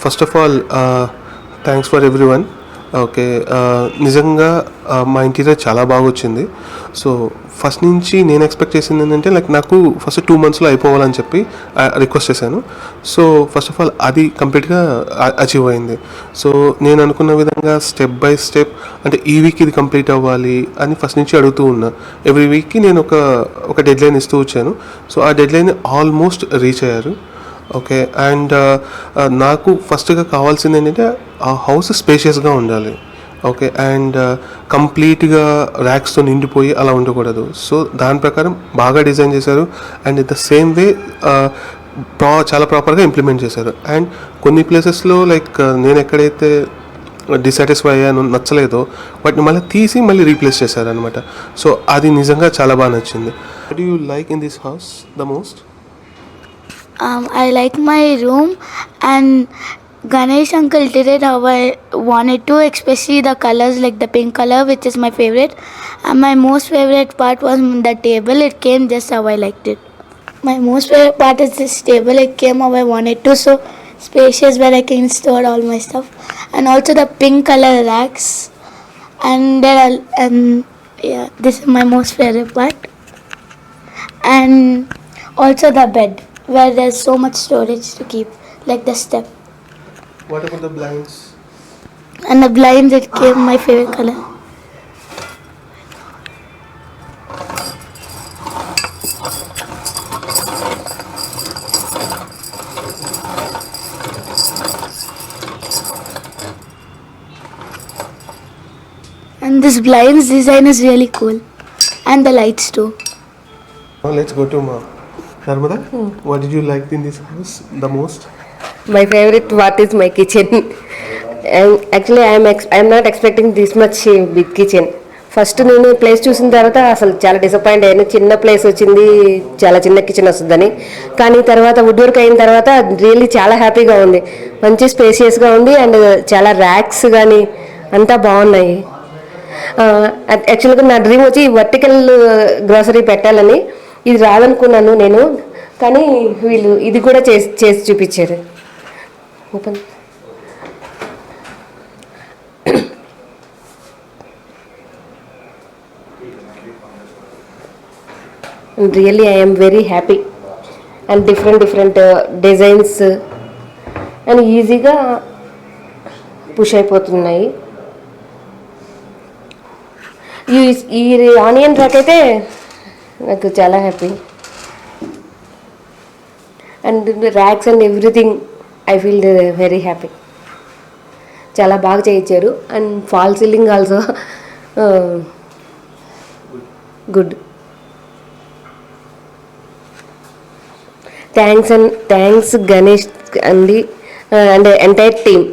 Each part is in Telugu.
First of all thanks for everyone. Okay, నిజంగా మా ఇంటీరియర్ చాలా బాగా వచ్చింది. సో ఫస్ట్ నుంచి నేను ఎక్స్పెక్ట్ చేసింది ఏంటంటే లైక్ నాకు ఫస్ట్ 2 monthsలో అయిపోవాలని చెప్పి రిక్వెస్ట్ చేశాను. సో ఫస్ట్ ఆఫ్ ఆల్ అది కంప్లీట్గా అచీవ్ అయింది. సో నేను అనుకున్న విధంగా స్టెప్ బై స్టెప్ అంటే ఈ వీక్ ఇది కంప్లీట్ అవ్వాలి అని ఫస్ట్ నుంచి అడుగుతూ ఉన్నా. ఎవ్రీ వీక్కి నేను ఒక డెడ్లైన్ ఇస్తూ వచ్చాను. సో ఆ డెడ్లైన్ ఆల్మోస్ట్ రీచ్ అయ్యారు. ఓకే, అండ్ నాకు ఫస్ట్గా కావాల్సింది ఏంటంటే ఆ హౌస్ స్పేషియస్గా ఉండాలి. ఓకే, అండ్ కంప్లీట్గా ర్యాక్స్తో నిండిపోయి అలా ఉండకూడదు. సో దాని ప్రకారం బాగా డిజైన్ చేశారు అండ్ ద సేమ్ వే చాలా ప్రాపర్గా ఇంప్లిమెంట్ చేశారు. అండ్ కొన్ని ప్లేసెస్లో లైక్ నేను ఎక్కడైతే డిసాటిస్ఫై అయ్యాను, నచ్చలేదో వాటిని మళ్ళీ తీసి మళ్ళీ రీప్లేస్ చేశారనమాట. సో అది నిజంగా చాలా బాగా నచ్చింది. What do you like in this house the most? I like my room, and Ganesh uncle did it how I wanted to, especially the colors, like the pink color, which is my favorite. And my most favorite part was the table. It came just how I liked it. My most favorite part is this table. It came how I wanted to, so spacious where I can store all my stuff. And also the pink color racks. And there are, yeah, this is my most favorite part. And also the bed, where there's so much storage to keep, like the step. What about the blinds? And the blinds, it came my favorite color. And this blinds design is really cool. And the lights too. Now let's go to Ma. Narmada, what did you like in this house the most? My favorite part is my kitchen. Actually, I'm not expecting this much big kitchen. First నేను ప్లేస్ చూసిన తర్వాత అసలు చాలా డిసప్పాయింట్ అయ్యాను. చిన్న ప్లేస్ వచ్చింది, చాలా చిన్న కిచెన్ వస్తుందని. కానీ తర్వాత వుడ్ వర్క్ అయిన తర్వాత రియల్లీ చాలా హ్యాపీగా ఉంది. మంచి స్పేసియస్గా ఉంది అండ్ చాలా ర్యాక్స్ కానీ అంతా బాగున్నాయి. యాక్చువల్గా నా డ్రీమ్ వచ్చి వర్టికల్ గ్రోసరీ పెట్టాలని. ఇది రాదనుకున్నాను నేను, కానీ వీళ్ళు ఇది కూడా చేసి చూపించారు. Open. Really I'm very happy and different designs and ఈజీగా పుష్ అయిపోతున్నాయి. ఈ ఆనియన్ ర్యాక్ అయితే నాకు చాలా happy. And racks and everything I feel very happy. చాలా బాగా చేయించారు. And fall ceiling also good. Thanks Ganesh అండి అండ్ ఎంటైర్ టీమ్.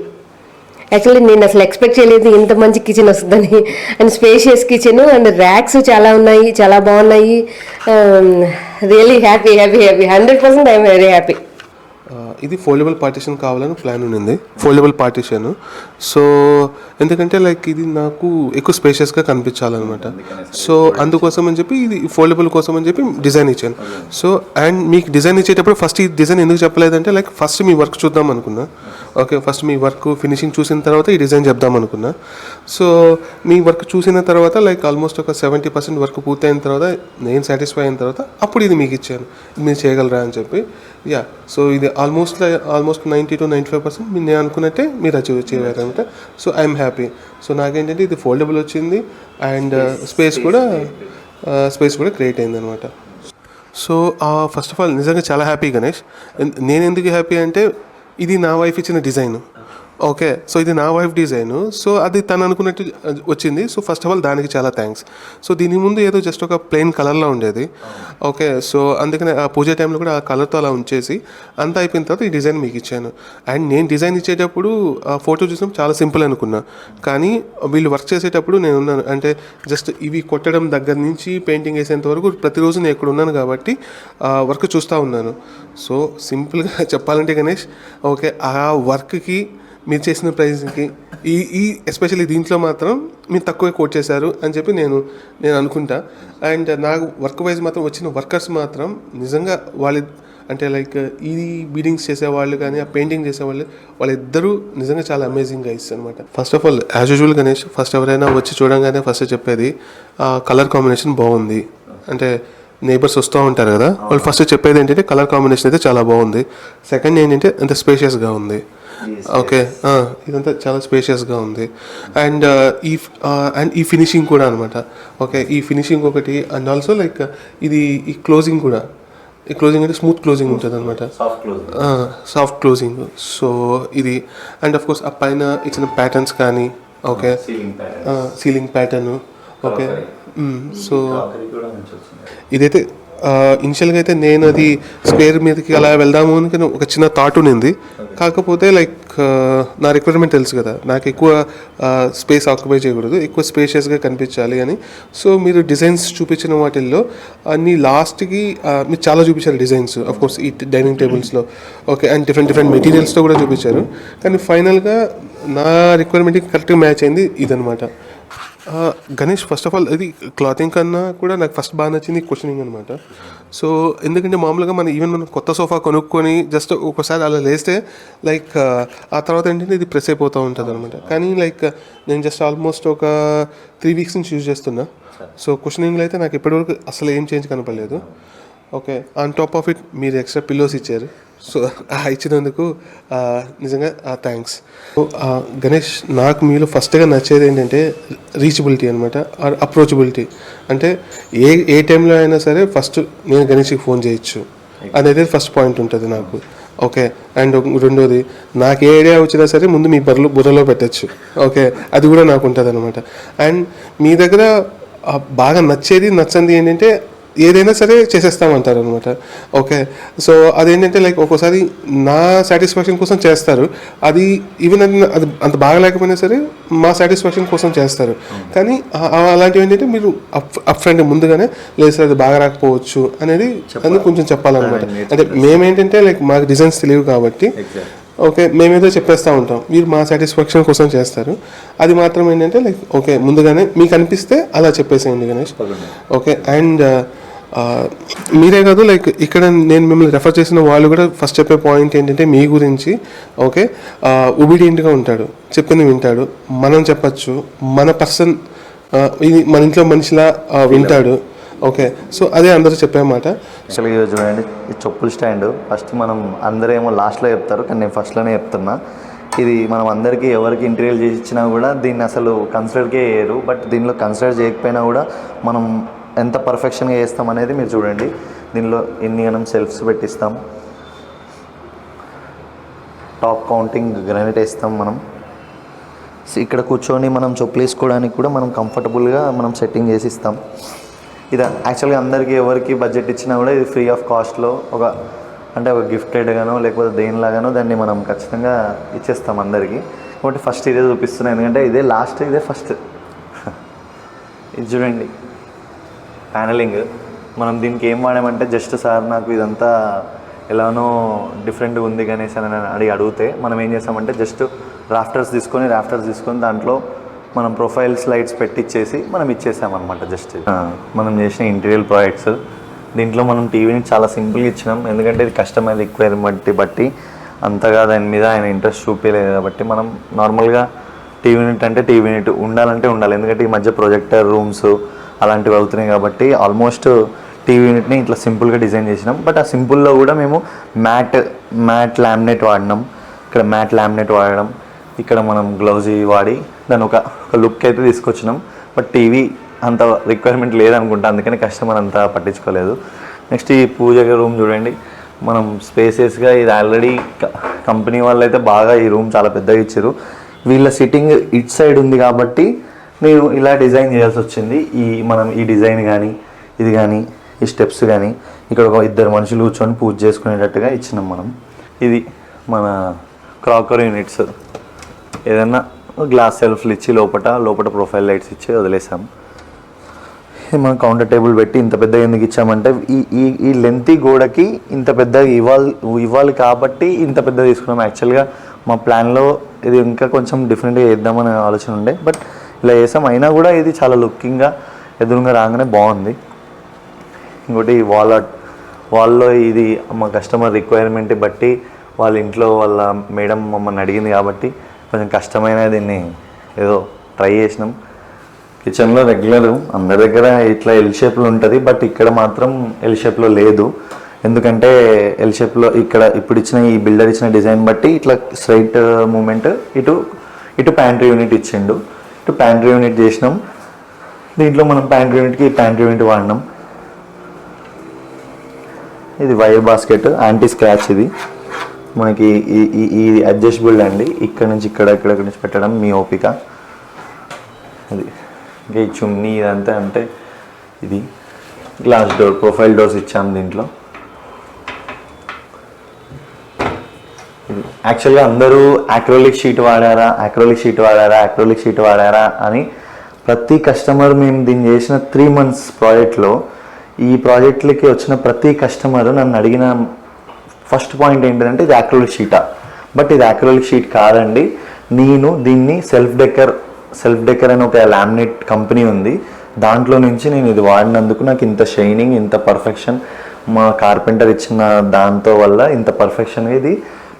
యాక్చువల్లీ నేను అసలు ఎక్స్పెక్ట్ చేయలేదు ఇంత మంచి కిచెన్ వస్తుందని. And spacious kitchen and racks చాలా ఉన్నాయి, చాలా బాగున్నాయి. Really happy 100% I'm very happy. ఇది ఫోల్డబుల్ పార్టీషన్ కావాలని ప్లాన్ ఉంది. Foldable partition. సో ఎందుకంటే లైక్ ఇది నాకు ఎక్కువ స్పేషియస్గా కనిపించాలన్నమాట. సో అందుకోసం అని చెప్పి ఇది ఫోల్డబుల్ కోసం అని చెప్పి డిజైన్ ఇచ్చాను. సో అండ్ మీకు డిజైన్ ఇచ్చేటప్పుడు ఫస్ట్ ఈ డిజైన్ ఎందుకు చెప్పలేదంటే లైక్ ఫస్ట్ మీ వర్క్ చూద్దాం అనుకున్నా. ఓకే, ఫస్ట్ మీ వర్క్ ఫినిషింగ్ చూసిన తర్వాత ఈ డిజైన్ చెప్దాం అనుకున్నా. సో మీ వర్క్ చూసిన తర్వాత లైక్ ఆల్మోస్ట్ ఒక 70% వర్క్ పూర్తయిన తర్వాత నేను సాటిస్ఫై అయిన తర్వాత అప్పుడు ఇది మీకు ఇచ్చాను, మీరు చేయగలరా అని చెప్పి. యా, సో ఇది ఆల్మోస్ట్ 90 to 95% నేను అనుకున్నట్టే మీరు అచీవ్ చేయగలరనమాట. So I'm happy. సో నాకేంటంటే ఇది ఫోల్డబుల్ వచ్చింది అండ్ స్పేస్ కూడా క్రియేట్ అయింది అనమాట. సో ఫస్ట్ ఆఫ్ ఆల్ నిజంగా చాలా హ్యాపీ గణేష్. నేను ఎందుకు హ్యాపీ అంటే ఇది నా వైఫ్ ఇచ్చిన డిజైన్. ఓకే, సో ఇది నా వైఫ్ డిజైను. సో అది తను అనుకున్నట్టు వచ్చింది. సో ఫస్ట్ ఆఫ్ ఆల్ దానికి చాలా థ్యాంక్స్. సో దీని ముందు ఏదో జస్ట్ ఒక ప్లెయిన్ కలర్లో ఉండేది. ఓకే, సో అందుకనే ఆ పూజ టైంలో కూడా ఆ కలర్తో అలా ఉంచేసి అంతా అయిపోయిన తర్వాత ఈ డిజైన్ మీకు ఇచ్చాను. అండ్ నేను డిజైన్ ఇచ్చేటప్పుడు ఆ ఫోటో చూసినప్పుడు చాలా సింపుల్ అనుకున్నా, కానీ వీళ్ళు వర్క్ చేసేటప్పుడు నేను ఉన్నాను. అంటే జస్ట్ ఇవి కొట్టడం దగ్గర నుంచి పెయింటింగ్ వేసేంత వరకు ప్రతిరోజు నేను ఇక్కడ ఉన్నాను కాబట్టి వర్క్ చూస్తూ ఉన్నాను. సో సింపుల్గా చెప్పాలంటే గణేష్, ఓకే, ఆ వర్క్కి మీరు చేసిన ప్రైజ్కి ఈ ఎస్పెషల్లీ దీంట్లో మాత్రం మీరు తక్కువే కోట్ చేశారు అని చెప్పి నేను అనుకుంటా. అండ్ నాకు వర్క్ వైజ్ మాత్రం వచ్చిన వర్కర్స్ మాత్రం నిజంగా అంటే లైక్ ఈ బీడింగ్స్ చేసేవాళ్ళు కానీ ఆ పెయింటింగ్ చేసేవాళ్ళు వాళ్ళిద్దరూ నిజంగా చాలా అమేజింగ్ గైస్ అనమాట. First of all as usual Ganesh first ఎవరైనా వచ్చి చూడంగానే ఫస్ట్ చెప్పేది కలర్ కాంబినేషన్ బాగుంది. అంటే నేబర్స్ వస్తూ ఉంటారు కదా, వాళ్ళు ఫస్ట్ చెప్పేది ఏంటంటే కలర్ కాంబినేషన్ అయితే చాలా బాగుంది. సెకండ్ ఏంటంటే అంత స్పేషియస్గా ఉంది. ఓకే, ఇదంతా చాలా స్పేషియస్గా ఉంది. అండ్ ఈ ఫినిషింగ్ కూడా అనమాట. ఓకే, ఈ ఫినిషింగ్ ఒకటి. అండ్ ఆల్సో లైక్ ఇది ఈ క్లోజింగ్ కూడా, ఈ క్లోజింగ్ అంటే స్మూత్ క్లోజింగ్ ఉంటుంది అనమాట, సాఫ్ట్ క్లోజింగ్. సో ఇది అండ్ ఆఫ్ కోర్స్ ఆ పైన ఇచ్చిన ప్యాటర్న్స్ కానీ, okay ceiling pattern, okay. So ఇదైతే ఇనిషియల్గా అయితే నేను అది స్క్వేర్ మీదకి అలా వెళ్దాము అని ఒక చిన్న థాట్ ఉన్నింది. కాకపోతే లైక్ నా రిక్వైర్మెంట్ తెలుసు కదా, నాకు ఎక్కువ స్పేస్ ఆక్యుపై చేయకూడదు, ఎక్కువ స్పేషియస్గా కనిపించాలి అని. సో మీరు డిజైన్స్ చూపించిన వాటిల్లో అన్ని లాస్ట్కి మీరు చాలా చూపించారు డిజైన్స్, ఆఫ్ కోర్స్ ఈ డైనింగ్ టేబుల్స్లో, ఓకే. అండ్ డిఫరెంట్ మెటీరియల్స్తో కూడా చూపించారు. కానీ ఫైనల్గా నా రిక్వైర్మెంట్కి కరెక్ట్గా మ్యాచ్ అయింది ఇదనమాట. గణేష్ ఫస్ట్ ఆఫ్ ఆల్ ఇది క్లాతింగ్ కన్నా కూడా నాకు ఫస్ట్ బాగా నచ్చింది క్వశ్చనింగ్ అనమాట. సో ఎందుకంటే మామూలుగా మనం కొత్త సోఫా కొనుక్కొని జస్ట్ ఒకసారి అలా లేస్తే లైక్ ఆ తర్వాత ఏంటంటే ఇది ప్రెస్ అయిపోతూ ఉంటుంది అనమాట. కానీ లైక్ నేను జస్ట్ ఆల్మోస్ట్ ఒక 3 weeks నుంచి యూజ్ చేస్తున్నా. సో క్వశ్చనింగ్లో అయితే నాకు ఇప్పటివరకు అసలు ఏం చేంజ్ కనపడలేదు. Okay, on top of it మీరు ఎక్స్ట్రా పిల్లోస్ ఇచ్చారు. సో ఇచ్చినందుకు నిజంగా థ్యాంక్స్. గణేష్ నాకు మీలో ఫస్ట్గా నచ్చేది ఏంటంటే రీచబిలిటీ అనమాట, ఆర్ అప్రోచబిలిటీ. అంటే ఏ టైంలో అయినా సరే ఫస్ట్ నేను గణేష్కి ఫోన్ చేయొచ్చు అనేది ఫస్ట్ పాయింట్ ఉంటుంది నాకు. ఓకే, అండ్ రెండోది నాకు ఏ ఐడియా వచ్చినా సరే ముందు మీ బుర్రలో పెట్టచ్చు. ఓకే, అది కూడా నాకు ఉంటుంది అనమాట. అండ్ మీ దగ్గర బాగా నచ్చంది ఏంటంటే ఏదైనా సరే చేసేస్తామంటారు అనమాట. ఓకే, సో అదేంటంటే లైక్ ఒక్కోసారి నా సాటిస్ఫాక్షన్ కోసం చేస్తారు, అది ఈవెన్ అది అంత బాగా లేకపోయినా సరే మా సాటిస్ఫాక్షన్ కోసం చేస్తారు. కానీ అలాంటివి ఏంటంటే మీరు అప్ ఫ్రంట్ ముందుగానే లేదు సార్ అది బాగా రాకపోవచ్చు అనేది కొంచెం చెప్పాలన్నమాట. అంటే మేమేంటంటే లైక్ మాకు డిజైన్స్ తెలియవు కాబట్టి ఓకే మేమేదో చెప్పేస్తూ ఉంటాం, మీరు మా సాటిస్ఫాక్షన్ కోసం చేస్తారు. అది మాత్రం ఏంటంటే లైక్ ఓకే ముందుగానే మీకు అనిపిస్తే అలా చెప్పేసేయండి గణేష్. ఓకే, అండ్ మీరే కాదు లైక్ ఇక్కడ నేను మిమ్మల్ని రెఫర్ చేసిన వాళ్ళు కూడా ఫస్ట్ చెప్పే పాయింట్ ఏంటంటే మీ గురించి. ఓకే, ఒబీడియంట్గా ఉంటాడు, చెప్పింది వింటాడు, మనం చెప్పచ్చు, మన పర్సన్ ఇది మన ఇంట్లో మనిషిలా వింటాడు. ఓకే, సో అదే అందరూ చెప్పామాట. యాక్చువల్గా ఈరోజు చూడండి, ఈ చెప్పుల స్టాండ్ ఫస్ట్ మనం అందరూ ఏమో లాస్ట్లో చెప్తారు, కానీ నేను ఫస్ట్లోనే చెప్తున్నా. ఇది మనం అందరికీ ఎవరికి ఇంటీరియర్ చేసి ఇచ్చినా కూడా దీన్ని అసలు కన్సిడర్కే చేయరు. బట్ దీనిలో కన్సిడర్ చేయకపోయినా కూడా మనం ఎంత పర్ఫెక్షన్గా చేస్తాం అనేది మీరు చూడండి. దీనిలో ఎన్ని గనం సెల్ఫ్స్ పెట్టిస్తాం, టాప్ కౌంటింగ్ గ్రానైట్ వేస్తాం మనం. ఇక్కడ కూర్చొని మనం చెప్పులు వేసుకోవడానికి కూడా మనం కంఫర్టబుల్గా మనం సెట్టింగ్ చేసి ఇస్తాం. ఇది యాక్చువల్గా అందరికీ ఎవరికి బడ్జెట్ ఇచ్చినా కూడా ఇది ఫ్రీ ఆఫ్ కాస్ట్లో ఒక గిఫ్టెడ్గానో లేకపోతే దేనిలాగానో దాన్ని మనం ఖచ్చితంగా ఇచ్చేస్తాం అందరికీ. కాబట్టి ఫస్ట్ ఇదే చూపిస్తున్నాను, ఎందుకంటే ఇదే లాస్ట్, ఇదే ఫస్ట్. ఇది చూడండి ప్యానలింగ్. మనం దీనికి ఏం వాడామంటే జస్ట్ సార్ నాకు ఇదంతా ఎలానో డిఫరెంట్గా ఉంది గణేష్ అని అడిగితే మనం ఏం చేస్తామంటే జస్ట్ రాఫ్టర్స్ తీసుకొని దాంట్లో మనం ప్రొఫైల్ స్లైడ్స్ పెట్టించేసి మనం ఇచ్చేసామన్నమాట. జస్ట్ మనం చేసిన ఇంటీరియర్ ప్రాజెక్ట్స్ దీంట్లో మనం టీవీని చాలా సింపుల్గా ఇచ్చినాం, ఎందుకంటే ఇది కస్టమర్ రిక్వైర్మెంట్ బట్టి అంతగా దాని మీద ఆయన ఇంట్రెస్ట్ చూపించలేదు కాబట్టి మనం నార్మల్గా టీవీ యూనిట్ అంటే టీవీ యూనిట్ ఉండాలంటే ఉండాలి, ఎందుకంటే ఈ మధ్య ప్రొజెక్టర్ రూమ్స్ అలాంటివి అవుతున్నాయి కాబట్టి ఆల్మోస్ట్ టీవీ యూనిట్ని ఇట్లా సింపుల్గా డిజైన్ చేసినాం. బట్ ఆ సింపుల్లో కూడా మేము మ్యాట్ లామినేట్ వాడినాం. ఇక్కడ మ్యాట్ లామినేట్ వాడడం, ఇక్కడ మనం గ్లౌజీ వాడి దాని ఒక లుక్ అయితే తీసుకొచ్చినాం. బట్ టీవీ అంత రిక్వైర్మెంట్ లేదనుకుంటా, అందుకని కస్టమర్ అంతా పట్టించుకోలేదు. నెక్స్ట్ ఈ పూజ రూమ్ చూడండి, మనం స్పేసెస్గా ఇది ఆల్రెడీ కంపెనీ వాళ్ళు అయితే బాగా ఈ రూమ్ చాలా పెద్దగా ఇచ్చారు. వీళ్ళ సిట్టింగ్ ఇట్ సైడ్ ఉంది కాబట్టి నేను ఇలా డిజైన్ చేయాల్సి వచ్చింది. మనం ఈ డిజైన్ కానీ ఇది కానీ ఈ స్టెప్స్ కానీ ఇక్కడ ఒక 2 మనుషులు కూర్చొని పూజ చేసుకునేటట్టుగా ఇచ్చినాం మనం. ఇది మన క్రాకరీ యూనిట్స్, ఏదైనా గ్లాస్ సెల్ఫ్లు ఇచ్చి లోపల ప్రొఫైల్ లైట్స్ ఇచ్చి వదిలేసాం. మనం కౌంటర్ టేబుల్ పెట్టి ఇంత పెద్దగా ఎందుకు ఇచ్చామంటే ఈ లెంతీ గోడకి ఇంత పెద్దగా ఇవ్వాలి కాబట్టి ఇంత పెద్దగా తీసుకున్నాం. యాక్చువల్గా మా ప్లాన్లో ఇది ఇంకా కొంచెం డిఫరెంట్గా చేద్దామనే ఆలోచన ఉండే, బట్ ఇలా చేసాం. అయినా కూడా ఇది చాలా లుకింగ్గా ఎదురుగా రాగానే బాగుంది. ఇంకోటి వాళ్ళలో ఇది మా కస్టమర్ రిక్వైర్మెంట్ బట్టి వాళ్ళ ఇంట్లో వాళ్ళ మేడం మమ్మల్ని అడిగింది కాబట్టి కొంచెం కష్టమైన దీన్ని ఏదో ట్రై చేసినాం. కిచెన్లో రెగ్యులర్ అందరి దగ్గర ఇట్లా ఎల్ షేప్లో ఉంటుంది, బట్ ఇక్కడ మాత్రం ఎల్ షేప్లో లేదు. ఎందుకంటే ఎల్ షేప్లో ఇక్కడ ఇప్పుడు ఇచ్చిన ఈ బిల్డర్ ఇచ్చిన డిజైన్ బట్టి ఇట్లా స్ట్రైట్ మూమెంట్ ఇటు ప్యాంట్రీ యూనిట్ ఇచ్చిండు. ఇటు ప్యాంట్రీ యూనిట్ చేసినాం. దీంట్లో మనం ప్యాంట్రీ యూనిట్కి ప్యాంట్రీ యూనిట్ వాడినాం. ఇది వైర్ బాస్కెట్ యాంటీ స్క్రాచ్. ఇది మనకి ఈ అడ్జస్టబుల్ అండి. ఇక్కడ నుంచి ఇక్కడ నుంచి పెట్టడం మీ ఓపిక. ఇది ఇంకా ఈ చుమ్నీ ఇదంతా అంటే ఇది గ్లాస్ డోర్ ప్రొఫైల్ డోర్స్ ఇచ్చాము దీంట్లో. ఇది యాక్చువల్గా అందరూ యాక్రోలిక్ షీట్ వాడారా అని ప్రతి కస్టమర్ మేము దీన్ని చేసిన 3 months ప్రాజెక్ట్లో ఈ ప్రాజెక్ట్లకి వచ్చిన ప్రతి కస్టమర్ నన్ను అడిగిన ఫస్ట్ పాయింట్ ఏంటంటే ఇది యాక్రోలిక్ షీటా, బట్ ఇది యాక్రోలిక్ షీట్ కాదండి. నేను దీన్ని సెల్ఫ్ డెకర్ అని ఒక లామినేట్ కంపెనీ ఉంది, దాంట్లో నుంచి నేను ఇది వాడినందుకు నాకు ఇంత షైనింగ్, ఇంత పర్ఫెక్షన్ మా కార్పెంటర్ ఇచ్చిన దాంతో వల్ల ఇంత పర్ఫెక్షన్గా ఇది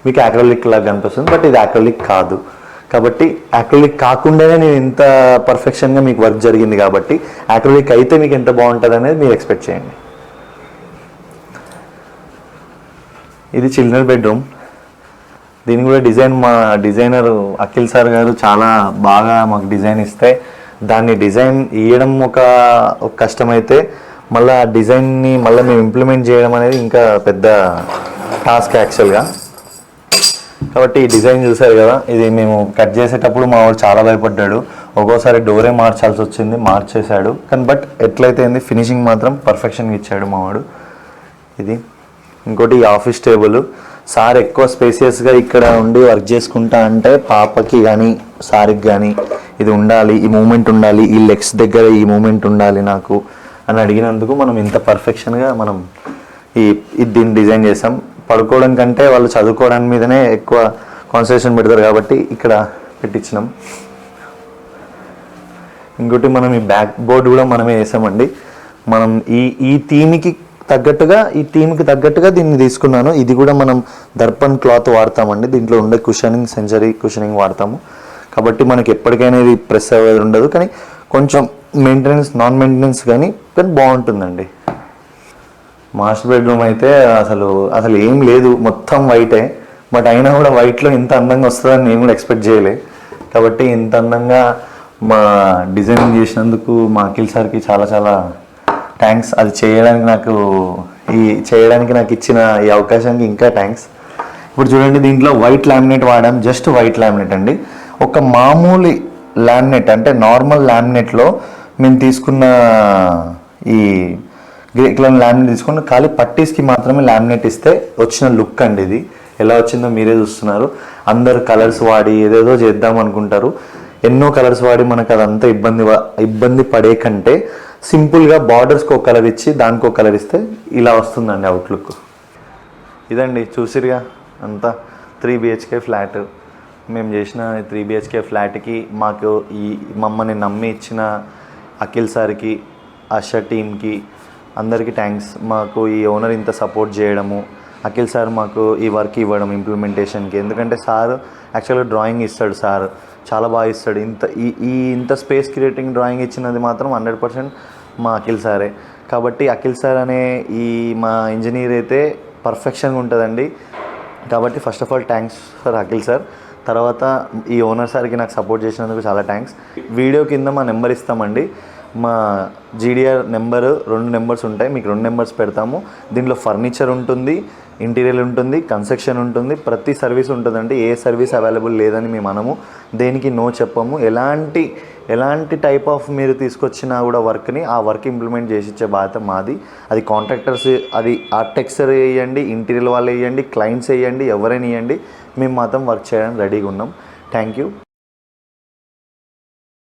మీకు యాక్రోలిక్ లాగా కనిపిస్తుంది. బట్ ఇది యాక్రోలిక్ కాదు. కాబట్టి యాక్రోలిక్ కాకుండానే నేను ఇంత పర్ఫెక్షన్గా మీకు వర్క్ జరిగింది. కాబట్టి యాక్రోలిక్ అయితే మీకు ఎంత బాగుంటుంది అనేది మీరు ఎక్స్పెక్ట్ చేయండి. ఇది చిల్డ్రన్ బెడ్రూమ్. దీని కూడా డిజైన్ మా డిజైనర్ అఖిల్ సార్ గారు చాలా బాగా మాకు డిజైన్ ఇస్తే దాన్ని డిజైన్ ఇవ్వడం ఒక కష్టమైతే మళ్ళీ ఆ డిజైన్ని మళ్ళీ మేము ఇంప్లిమెంట్ చేయడం అనేది ఇంకా పెద్ద టాస్క్ యాక్చువల్గా. కాబట్టి ఈ డిజైన్ చూసారు కదా, ఇది మేము కట్ చేసేటప్పుడు మా వాడు చాలా భయపడ్డాడు. ఒక్కోసారి డోరే మార్చాల్సి వచ్చింది, మార్చేశాడు. కానీ బట్ ఎట్లయితే ఏంది ఫినిషింగ్ మాత్రం పర్ఫెక్షన్గా ఇచ్చాడు మా వాడు. ఇది ఇంకోటి ఈ ఆఫీస్ టేబుల్. సార్ ఎక్కువ స్పేసియస్గా ఇక్కడ ఉండి వర్క్ చేసుకుంటా అంటే పాపకి కానీ సార్కి కానీ ఇది ఉండాలి, ఈ మూమెంట్ ఉండాలి, ఈ లెగ్స్ దగ్గర ఈ మూమెంట్ ఉండాలి నాకు అని అడిగినందుకు మనం ఇంత పర్ఫెక్షన్గా మనం దీన్ని డిజైన్ చేసాం. పడుకోవడం కంటే వాళ్ళు చదువుకోవడానికి మీదనే ఎక్కువ కాన్సన్ట్రేషన్ పెడతారు కాబట్టి ఇక్కడ పెట్టించినాం. ఇంకోటి మనం ఈ బ్యాక్ బోర్డ్ కూడా మనమే వేసామండి. మనం ఈ థీమ్కి తగ్గట్టుగా దీన్ని తీసుకున్నాను. ఇది కూడా మనం దర్పణ్ క్లాత్ వాడతామండి. దీంట్లో ఉండే సెంచరీ కుషనింగ్ వాడతాము. కాబట్టి మనకి ఎప్పటికైనా ఇది ప్రెస్ అవ్వేది ఉండదు, కానీ కొంచెం నాన్ మెయింటెనెన్స్ కానీ బాగుంటుందండి. మాస్టర్ బెడ్రూమ్ అయితే అసలు ఏం లేదు, మొత్తం వైటే. బట్ అయినా కూడా వైట్లో ఇంత అందంగా వస్తుందని నేను కూడా ఎక్స్పెక్ట్ చేయలే. కాబట్టి ఇంత అందంగా మా డిజైనింగ్ చేసినందుకు మా అఖిల్ సార్కి చాలా చాలా థ్యాంక్స్. అది చేయడానికి నాకు ఇచ్చిన ఈ అవకాశానికి ఇంకా థ్యాంక్స్. ఇప్పుడు చూడండి, దీంట్లో వైట్ లామినేట్ వాడాం. జస్ట్ వైట్ లామినేట్ అండి. ఒక మామూలు లామినేట్ అంటే నార్మల్ లామినేట్లో మేము తీసుకున్న ఈ గ్రే కలర్ లామినేట్ తీసుకున్న ఖాళీ పట్టీస్కి మాత్రమే లామినేట్ ఇస్తే వచ్చిన లుక్ అండి. ఇది ఎలా వచ్చిందో మీరే చూస్తున్నారు. అందరు కలర్స్ వాడి ఏదేదో చేద్దాం అనుకుంటారు. ఎన్నో కలర్స్ వాడి మనకు అదంతా ఇబ్బంది పడే కంటే సింపుల్గా బార్డర్స్కి ఒక కలర్ ఇచ్చి దానికి ఒక కలర్ ఇస్తే ఇలా వస్తుందండి అవుట్లుక్. ఇదండి చూసిరుగా అంతా 3 BHK ఫ్లాట్. మేము చేసిన 3 BHK ఫ్లాట్కి మాకు ఈ మమ్మల్ని నమ్మి ఇచ్చిన అఖిల్ సార్కి, ఆశా టీమ్కి అందరికీ థ్యాంక్స్. మాకు ఈ ఓనర్ ఇంత సపోర్ట్ చేయడము, అఖిల్ సార్ మాకు ఈ వర్క్ ఇవ్వడం ఇంప్లిమెంటేషన్కి. ఎందుకంటే సార్ యాక్చువల్గా డ్రాయింగ్ ఇస్తాడు, సార్ చాలా బాగా ఇస్తాడు. ఇంత స్పేస్ క్రియేటింగ్ డ్రాయింగ్ ఇచ్చినది మాత్రం 100% మా అఖిల్ సారే. కాబట్టి అఖిల్ సార్ అనే ఈ మా ఇంజనీర్ అయితే పర్ఫెక్షన్గా ఉంటుందండి. కాబట్టి first of all thanks for Akhil sir. తర్వాత ఈ ఓనర్ సార్కి నాకు సపోర్ట్ చేసినందుకు చాలా థ్యాంక్స్. వీడియో కింద మా నెంబర్ ఇస్తామండి. మా GDR నెంబరు 2 నెంబర్స్ ఉంటాయి, మీకు 2 నెంబర్స్ పెడతాము. దీంట్లో ఫర్నిచర్ ఉంటుంది, ఇంటీరియర్ ఉంటుంది, కన్స్ట్రక్షన్ ఉంటుంది, ప్రతి సర్వీస్ ఉంటుందండి. ఏ సర్వీస్ అవైలబుల్ లేదని మేము అనము, దేనికి నో చెప్పము. ఎలాంటి టైప్ ఆఫ్ మీరు తీసుకొచ్చినా కూడా వర్క్ని ఆ వర్క్ ఇంప్లిమెంట్ చేసి ఇచ్చే బాధ్యత మాది. అది కాంట్రాక్టర్స్, అది ఆర్కిటెక్చర్ వేయండి, ఇంటీరియర్ వాళ్ళు వేయండి, క్లయింట్స్ వేయండి, ఎవరైనా వేయండి, మేము మాత్రం వర్క్ చేయడానికి రెడీగా ఉన్నాం. Thank you.